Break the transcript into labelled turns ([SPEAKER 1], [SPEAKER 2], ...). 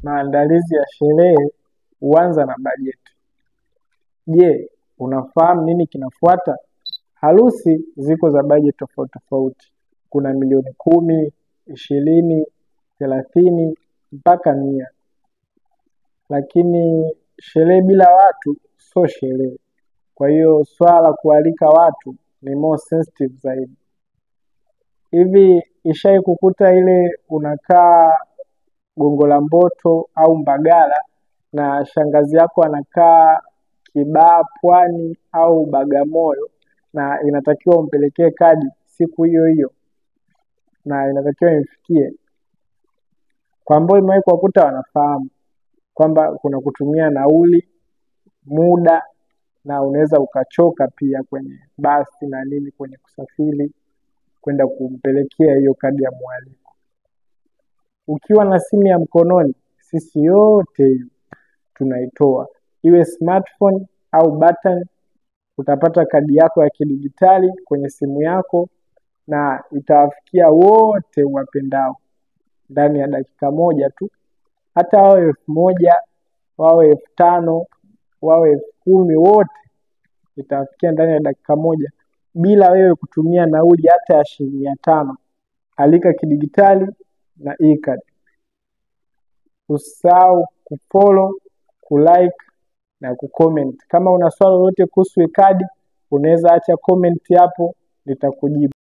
[SPEAKER 1] Maandalizi ya sherehe huanza na bajeti. Je, unafahamu nini kinafuata? Harusi ziko za bajeti tofauti tofauti. Kuna milioni 10, 20, 30 mpaka 100. Lakini sherehe bila watu sio sherehe. Kwa hiyo swala la kualika watu ni more sensitive zaidi. Hivi ishai kukuta ile unakaa Gongo la Mboto au Mbagala na shangazi yako anakaa Kibaha Pwani au Bagamoyo, na inatakiwa umpelekee kadi siku hiyo hiyo na inatakiwa imfikie? Kwa ambao imewahi kuwakuta wanafahamu kwamba kuna kutumia nauli, muda, na unaweza ukachoka pia kwenye basi na nini, kwenye kusafiri kwenda kumpelekea hiyo kadi ya mwaliko. Ukiwa na simu ya mkononi, sisi yote hiyo tunaitoa, iwe smartphone au button. Utapata kadi yako ya kidijitali kwenye simu yako na itawafikia wote uwapendao ndani ya dakika moja tu. Hata wawe 1000, wawe 5000, wawe 10,000, wote itawafikia ndani ya dakika moja bila wewe kutumia nauli hata ya shilingi 500. Alika kidijitali na e-card. Usisahau kufollow, kulike na kucomment. Kama una swali lolote kuhusu e-card, unaweza acha comment hapo, nitakujibu.